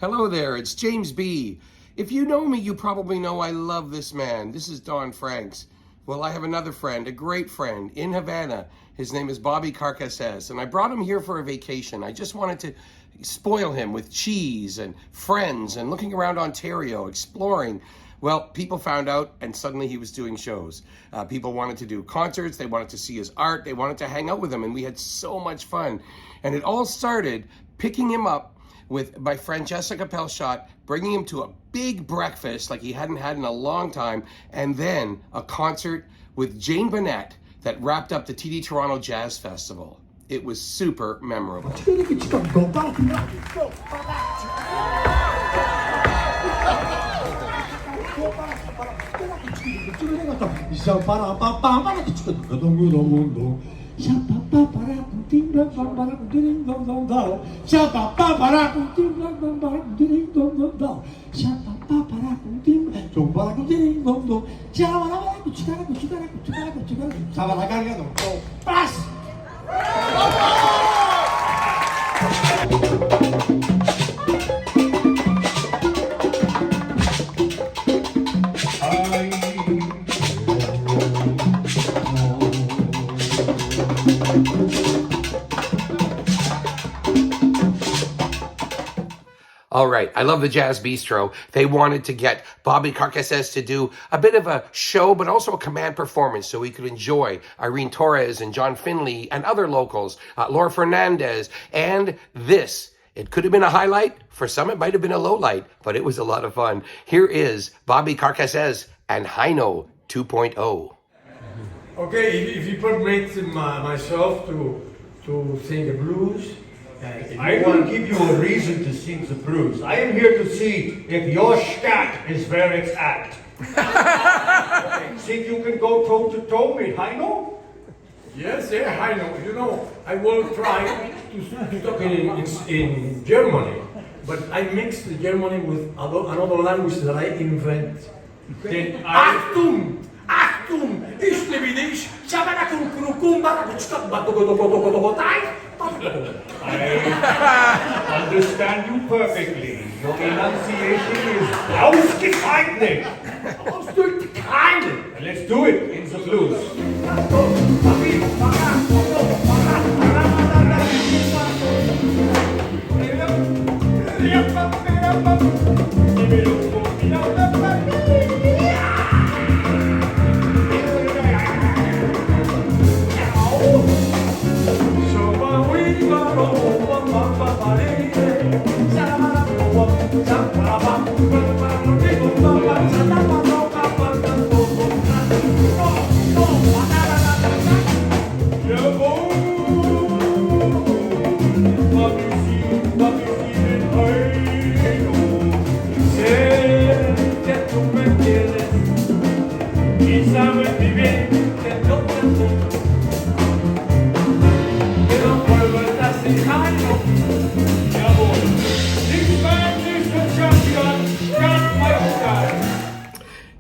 Hello there, it's James B. If you know me, you probably know I love this man. This is Don Franks. Well, I have another friend, a great friend, in Havana. His name is Bobby Carcasses, and I brought him here for a vacation. I just wanted to spoil him with cheese and friends and looking around Ontario, exploring. Well, people found out, and suddenly he was doing shows. People wanted to do concerts, they wanted to see his art, they wanted to hang out with him, and we had so much fun. And it all started picking him up with my friend Jessica Pelchat, bringing him to a big breakfast like he hadn't had in a long time, and then a concert with Jane Bunnett that wrapped up the TD Toronto Jazz Festival. It was super memorable. All right, I love the Jazz Bistro. They wanted to get Bobby Carcasses to do a bit of a show, but also a command performance so we could enjoy Irene Torres and John Finley and other locals, Laura Fernandez, and this. It could have been a highlight. For some, it might have been a low light, but it was a lot of fun. Here is Bobby Carcasses and Heino 2.0. Okay, if you permit myself to sing the blues, I will give you a reason to sing the blues. I am here to see if your scat is where it's at. Think you can go toe to toe with Heino? yes, yeah, I know. You know, I will try to talk in Germany, but I mix the Germany with another language that I invent. Then Achtung! Achtung! Ich liebe dich! I understand you perfectly. Your enunciation is ausgezeichnet. Let's do it in the blues.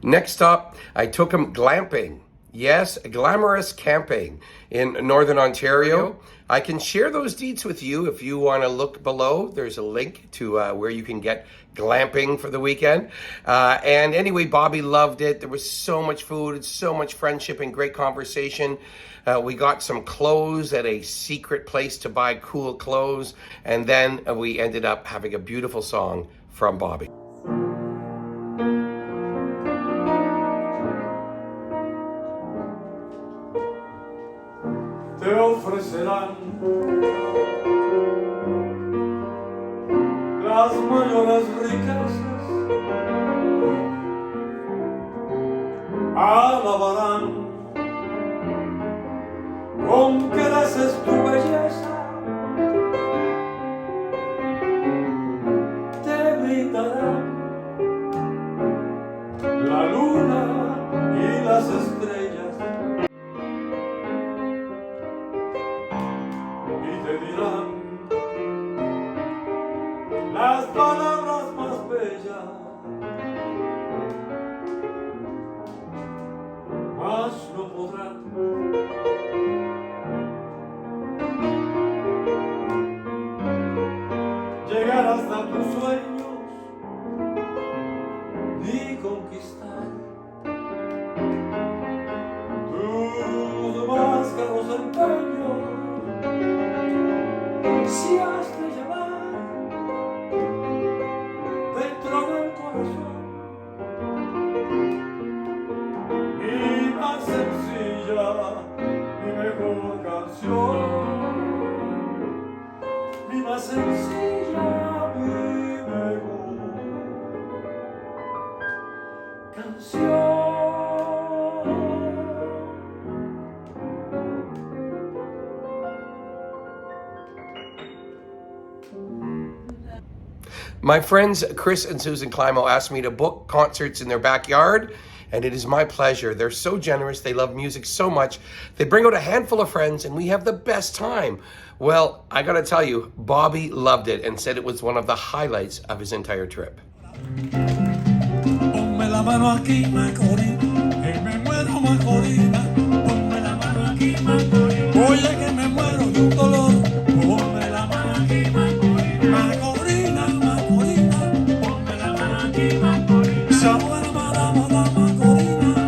Next up, I took him glamping. Yes, glamorous camping in Northern Ontario. I can share those deets with you if you want to look below. There's a link to where you can get glamping for the weekend. And anyway, Bobby loved it. There was so much food, so much friendship and great conversation. We got some clothes at a secret place to buy cool clothes. And then we ended up having a beautiful song from Bobby. Te ofrecerán las mayores riquezas, alabarán con creces tu belleza, te brindarán la luna y las estrellas. Las palabras más bellas, mas no podrán llegar hasta tu sueño. conquistar tus más caros empeños, si has de llevar dentro del corazón mi más sencilla, mi mejor canción, mi más sencilla, mi mejor canción. My friends Chris and Susan Climo asked me to book concerts in their backyard, and it is my pleasure. They're so generous. They love music so much. They bring out a handful of friends, and we have the best time. Well, I gotta tell you, Bobby loved it and said it was one of the highlights of his entire trip. Ponme la mano aquí, Macorina, que me muero, Macorina. Ponme la mano aquí, Macorina. Oye, que me muero de un dolor. Ponme la mano aquí, Macorina. Macorina, Macorina. Ponme la mano aquí, Macorina. Shawna, Macorina.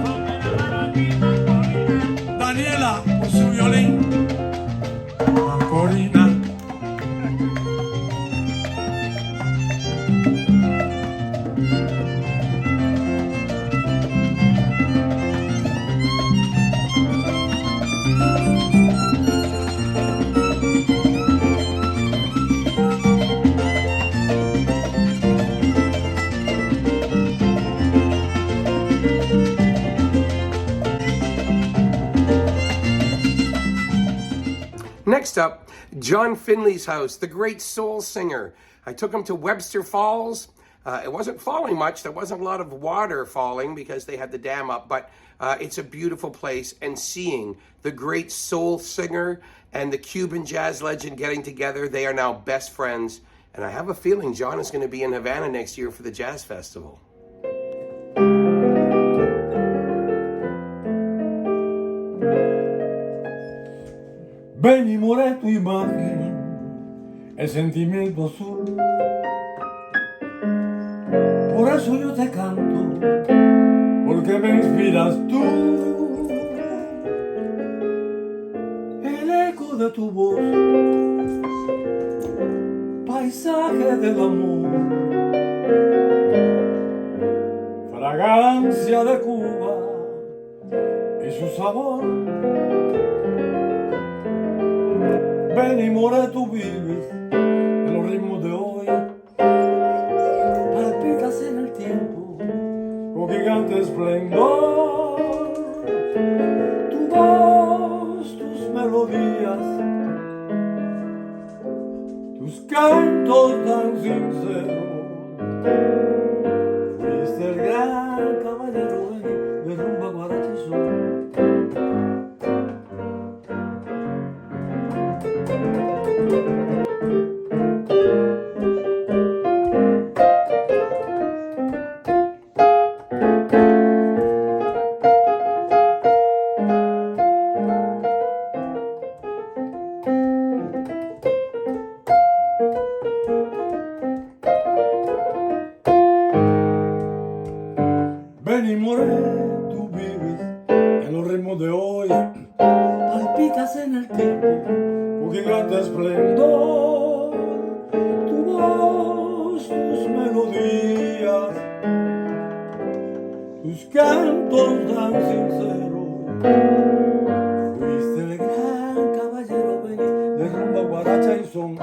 Ponme la mano aquí, Macorina. Daniela, con su violín. Macorina. Next up, John Finley's house, the great soul singer. I took him to Webster Falls. It wasn't falling much. There wasn't a lot of water falling because they had the dam up, but it's a beautiful place. And seeing the great soul singer and the Cuban jazz legend getting together, they are now best friends. And I have a feeling John is going to be in Havana next year for the Jazz Festival. Ven y more tu imagen, el sentimiento azul. Por eso yo te canto, porque me inspiras tú. El eco de tu voz, paisaje del amor, fragancia de Cuba y su sabor. Ven y more tú vives en los ritmos de hoy, palpitas en el tiempo con gigante esplendor. Tu voz, tus melodías, tus cantos tan sinceros, fuiste el gran caballero de rumba, guaracha y sol. Ven y more, tú vives en los ritmos de hoy, palpitas en el tiempo con gigante esplendor. Tu voz, tus melodías, tus cantos tan sinceros, fuiste el gran caballero de rumba, guaracha y son.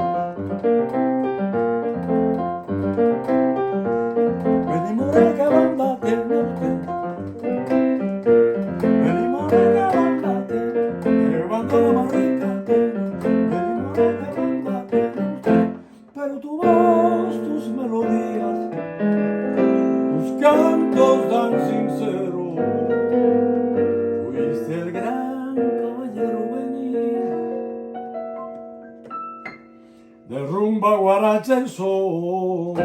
Venimos de Cabamba del norte, venimos de Cabamba llevando la marica, venimos de Cabamba del norte, pero tu voz, tus melodías, tus cantos tan sinceros, fuiste el gran caballero venir de rumba, guaracha y son.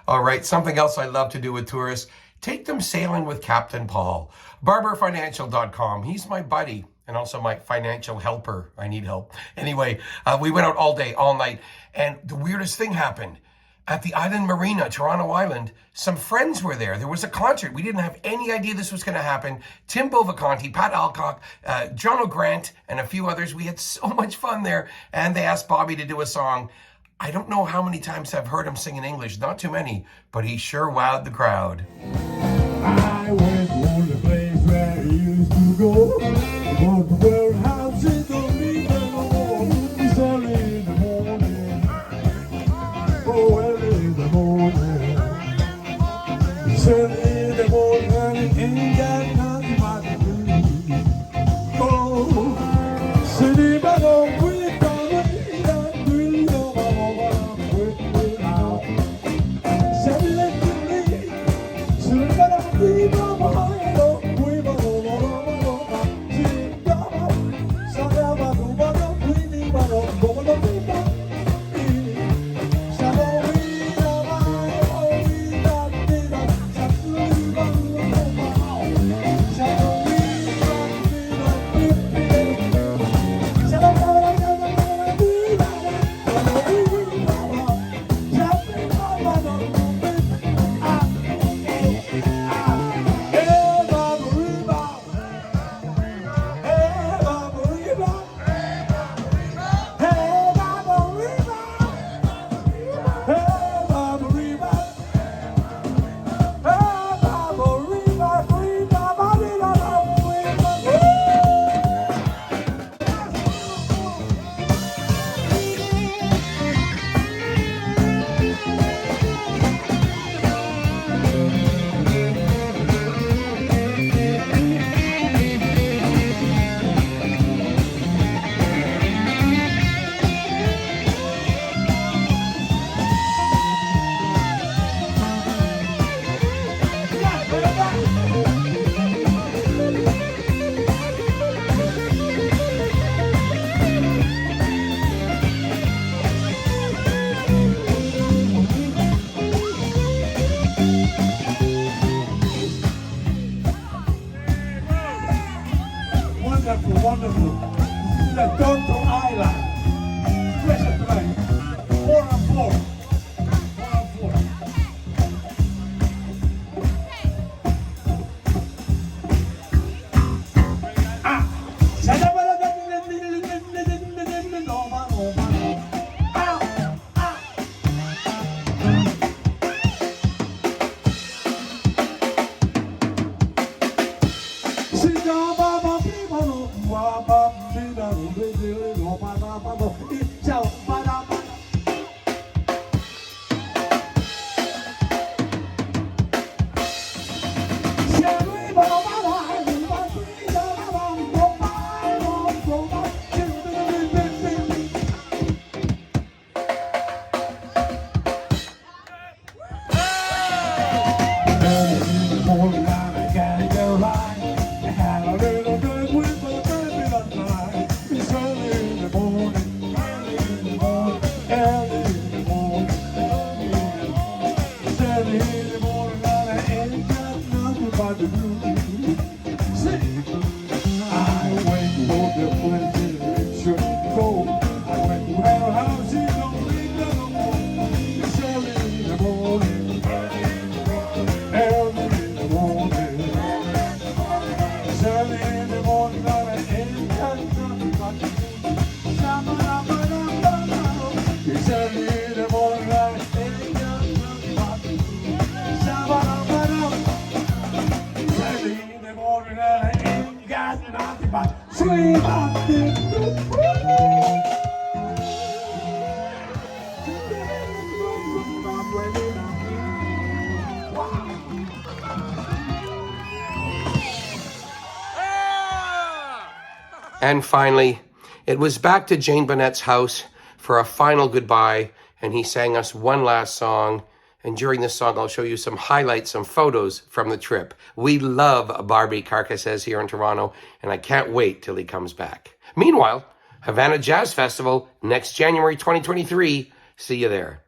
All right, something else I love to do with tourists, take them sailing with Captain Paul. BarberFinancial.com. He's my buddy. and also my financial helper. I need help. Anyway, we went out all day, all night, and the weirdest thing happened. At the Island Marina, Toronto Island, some friends were there. There was a concert. We didn't have any idea this was going to happen. Tim Bovaconti, Pat Alcock, John O'Grant, and a few others. We had so much fun there, and they asked Bobby to do a song. I don't know how many times I've heard him sing in English. Not too many, but he sure wowed the crowd. I went to the place where I used to go. But the warehouse don't even know. It's early in the morning. Oh, early in the morning. It's early in the morning and it ain't got nothing but to do. Oh, city but don't really don't really know what I'm waiting now. Said let me leave. Soon but I'll be behind. Oh, we And finally, it was back to Jane Bunnett's house for a final goodbye, and he sang us one last song. And during this song, I'll show you some highlights, some photos from the trip. We love Barbie Carcasses here in Toronto, and I can't wait till he comes back. Meanwhile, Havana Jazz Festival next January 2023. See you there.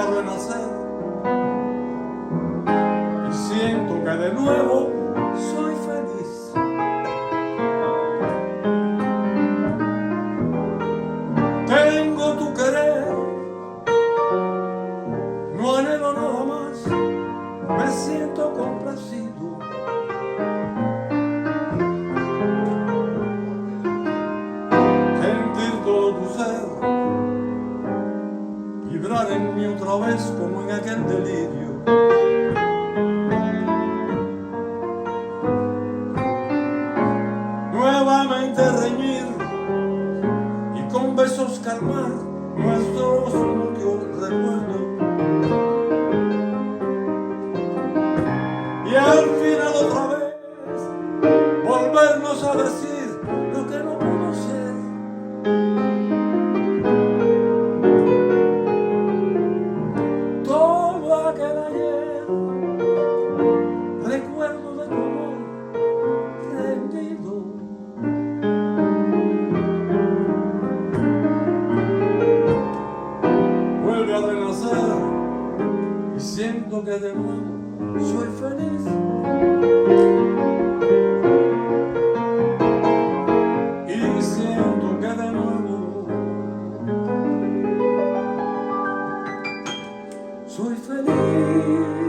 a renacer y siento que de nuevo soy feliz. Tengo tu querer, no anhelo nada más, me siento complacido. Sentir todo tu ser, vibrar en mí otra vez como en aquel delirio. Nuevamente reñir y con besos calmar nuestros mutuos recuerdos. Y al final otra vez volvernos a decir lo que no pudo ser. Todo aquel ayer, recuerdo de tu amor rendido. Vuelve a renacer y siento que de nuevo soy feliz. Y siento que de nuevo soy feliz.